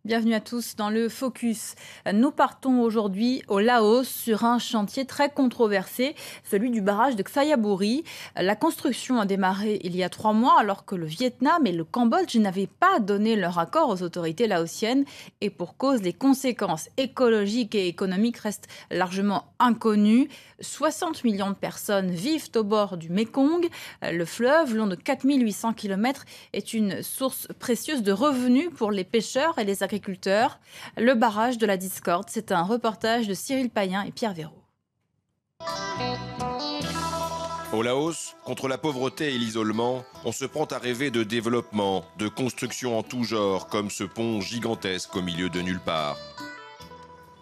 Bienvenue à tous dans le Focus. Nous partons aujourd'hui au Laos sur un chantier très controversé, celui du barrage de Xayaburi. La construction a démarré il y a 3 mois alors que le Vietnam et le Cambodge n'avaient pas donné leur accord aux autorités laotiennes. Et pour cause, les conséquences écologiques et économiques restent largement inconnues. 60 millions de personnes vivent au bord du Mékong. Le fleuve, long de 4800 km, est une source précieuse de revenus pour les pêcheurs et les agriculteurs. Le barrage de la discorde, c'est un reportage de Cyril Payen et Pierre Véraud. Au Laos, contre la pauvreté et l'isolement, on se prend à rêver de développement, de construction en tout genre, comme ce pont gigantesque au milieu de nulle part.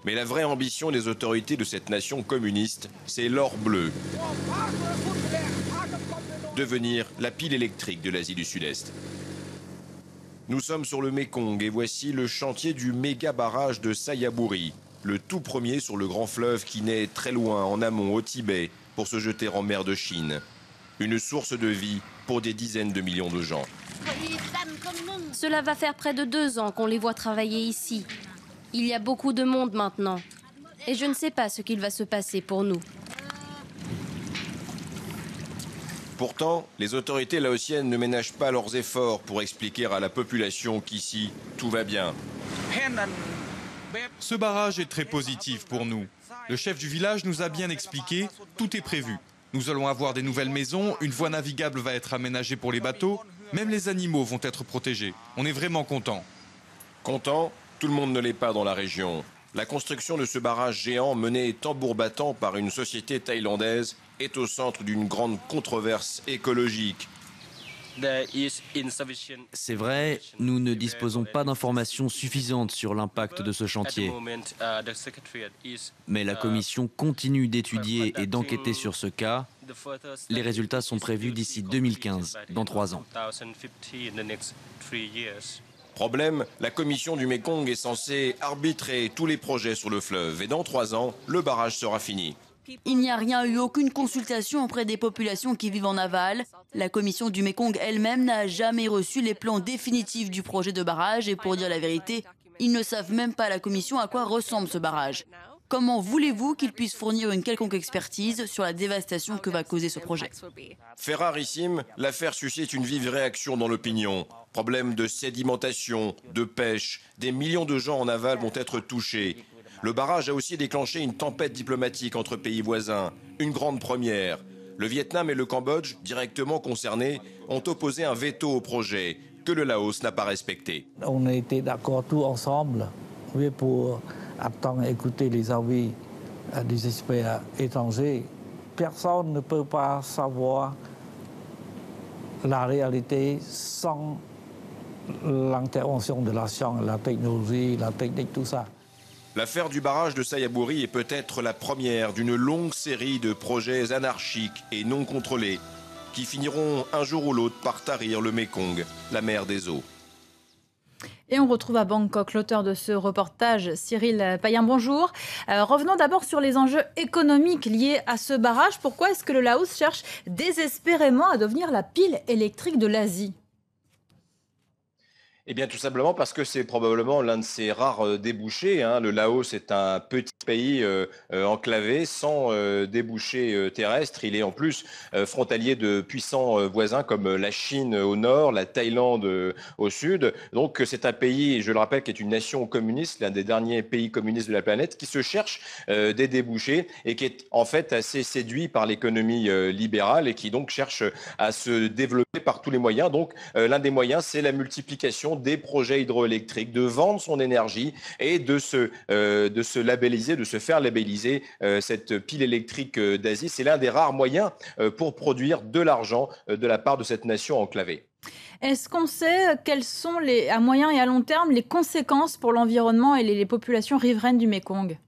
Mais la vraie ambition des autorités de cette nation communiste, c'est l'or bleu. Devenir la pile électrique de l'Asie du Sud-Est. Nous sommes sur le Mékong et voici le chantier du méga barrage de Xayaburi, le tout premier sur le grand fleuve qui naît très loin en amont au Tibet pour se jeter en mer de Chine. Une source de vie pour des dizaines de millions de gens. Cela va faire près de 2 ans qu'on les voit travailler ici. Il y a beaucoup de monde maintenant. Et je ne sais pas ce qu'il va se passer pour nous. Pourtant, les autorités laotiennes ne ménagent pas leurs efforts pour expliquer à la population qu'ici, tout va bien. Ce barrage est très positif pour nous. Le chef du village nous a bien expliqué, tout est prévu. Nous allons avoir des nouvelles maisons, une voie navigable va être aménagée pour les bateaux, même les animaux vont être protégés. On est vraiment contents. Content, tout le monde ne l'est pas dans la région. La construction de ce barrage géant mené tambour battant par une société thaïlandaise est au centre d'une grande controverse écologique. C'est vrai, nous ne disposons pas d'informations suffisantes sur l'impact de ce chantier. Mais la Commission continue d'étudier et d'enquêter sur ce cas. Les résultats sont prévus d'ici 2015, dans 3 ans. Problème, la Commission du Mékong est censée arbitrer tous les projets sur le fleuve et dans 3 ans, le barrage sera fini. Il n'y a rien eu, aucune consultation auprès des populations qui vivent en aval. La commission du Mékong elle-même n'a jamais reçu les plans définitifs du projet de barrage et pour dire la vérité, ils ne savent même pas à la commission à quoi ressemble ce barrage. Comment voulez-vous qu'ils puissent fournir une quelconque expertise sur la dévastation que va causer ce projet? Fait rarissime, l'affaire suscite une vive réaction dans l'opinion. Problème de sédimentation, de pêche, des millions de gens en aval vont être touchés. Le barrage a aussi déclenché une tempête diplomatique entre pays voisins, une grande première. Le Vietnam et le Cambodge, directement concernés, ont opposé un veto au projet, que le Laos n'a pas respecté. On était d'accord tous ensemble pour attendre écouter les avis des experts étrangers. Personne ne peut pas savoir la réalité sans l'intervention de la science, la technologie, la technique, tout ça. L'affaire du barrage de Xayaburi est peut-être la première d'une longue série de projets anarchiques et non contrôlés qui finiront un jour ou l'autre par tarir le Mékong, la mer des eaux. Et on retrouve à Bangkok l'auteur de ce reportage, Cyril Payen. Bonjour. Revenons d'abord sur les enjeux économiques liés à ce barrage. Pourquoi est-ce que le Laos cherche désespérément à devenir la pile électrique de l'Asie ? Eh bien, tout simplement parce que c'est probablement l'un de ces rares débouchés. Le Laos est un petit pays enclavé, sans débouchés terrestres. Il est en plus frontalier de puissants voisins comme la Chine au nord, la Thaïlande au sud. Donc, c'est un pays, je le rappelle, qui est une nation communiste, l'un des derniers pays communistes de la planète, qui se cherche des débouchés et qui est en fait assez séduit par l'économie libérale et qui donc cherche à se développer par tous les moyens. Donc, l'un des moyens, c'est la multiplication des projets hydroélectriques, de vendre son énergie et de se labelliser, de se faire labelliser cette pile électrique d'Asie. C'est l'un des rares moyens pour produire de l'argent de la part de cette nation enclavée. Est-ce qu'on sait quelles sont, à moyen et à long terme, les conséquences pour l'environnement et les populations riveraines du Mékong ?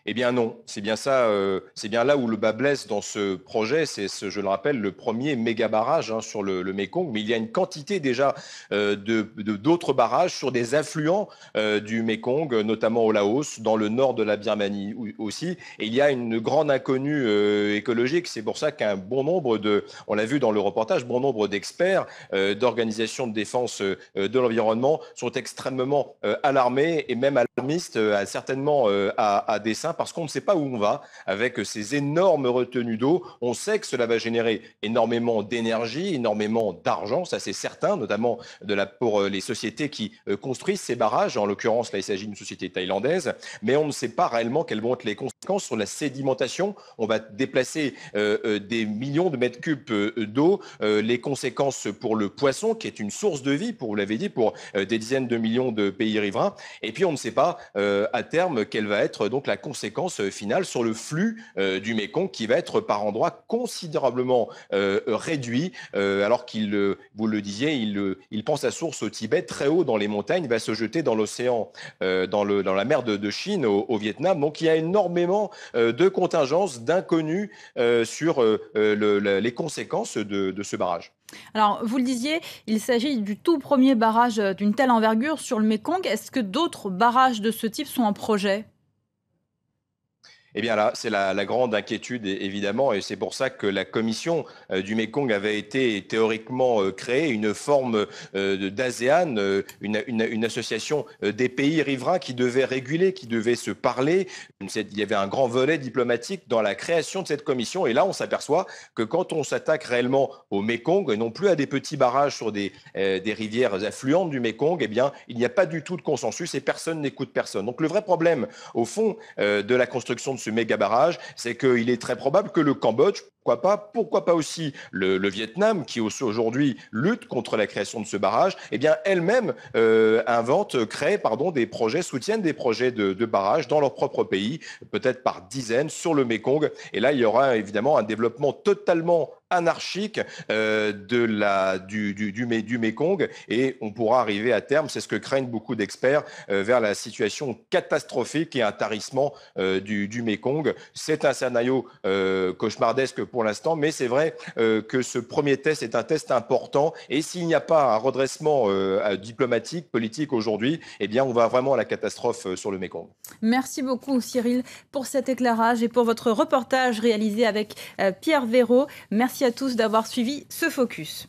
Eh bien non, c'est bien ça, c'est bien là où le bas blesse dans ce projet. Je le rappelle, le premier méga barrage sur le Mékong. Mais il y a une quantité déjà d'autres barrages sur des affluents du Mékong, notamment au Laos, dans le nord de la Birmanie aussi. Et il y a une grande inconnue écologique. C'est pour ça qu'un bon nombre on l'a vu dans le reportage, bon nombre d'experts d'organisations de défense de l'environnement sont extrêmement alarmés et même alarmistes, certainement à dessein, parce qu'on ne sait pas où on va avec ces énormes retenues d'eau. On sait que cela va générer énormément d'énergie, énormément d'argent, ça c'est certain, notamment pour les sociétés qui construisent ces barrages. En l'occurrence, là, il s'agit d'une société thaïlandaise, mais on ne sait pas réellement quelles vont être les conséquences sur la sédimentation. On va déplacer des millions de mètres cubes d'eau, les conséquences pour le poisson, qui est une source de vie, vous l'avez dit, pour des dizaines de millions de pays riverains. Et puis, on ne sait pas à terme quelle va être donc la conséquence finale sur le flux du Mékong, qui va être par endroits considérablement réduit, alors vous le disiez, il prend sa source au Tibet, très haut dans les montagnes, va se jeter dans l'océan, dans la mer de Chine, au Vietnam. Donc, il y a énormément de contingences, d'inconnus sur les conséquences de ce barrage. Alors, vous le disiez, il s'agit du tout premier barrage d'une telle envergure sur le Mékong. Est-ce que d'autres barrages de ce type sont en projet ? Eh bien là, c'est la grande inquiétude, évidemment, et c'est pour ça que la commission du Mékong avait été théoriquement créée, une forme d'ASEAN, une association des pays riverains qui devait réguler, qui devait se parler. Il y avait un grand volet diplomatique dans la création de cette commission, et là, on s'aperçoit que quand on s'attaque réellement au Mékong, et non plus à des petits barrages sur des rivières affluentes du Mékong, eh bien, il n'y a pas du tout de consensus et personne n'écoute personne. Donc le vrai problème, au fond, de la construction de ce méga barrage, c'est qu'il est très probable que le Cambodge, pourquoi pas aussi le Vietnam, qui aujourd'hui lutte contre la création de ce barrage, eh bien elle-même soutiennent des projets de barrages dans leur propre pays, peut-être par dizaines sur le Mékong. Et là, il y aura évidemment un développement totalement anarchique du Mékong, et on pourra arriver à terme, c'est ce que craignent beaucoup d'experts, vers la situation catastrophique et un tarissement du Mékong. C'est un scénario cauchemardesque pour l'instant, mais c'est vrai que ce premier test est un test important, et s'il n'y a pas un redressement diplomatique, politique aujourd'hui, eh bien on va vraiment à la catastrophe sur le Mékong. Merci beaucoup Cyril pour cet éclairage et pour votre reportage réalisé avec Pierre Véraud. Merci à tous d'avoir suivi ce focus.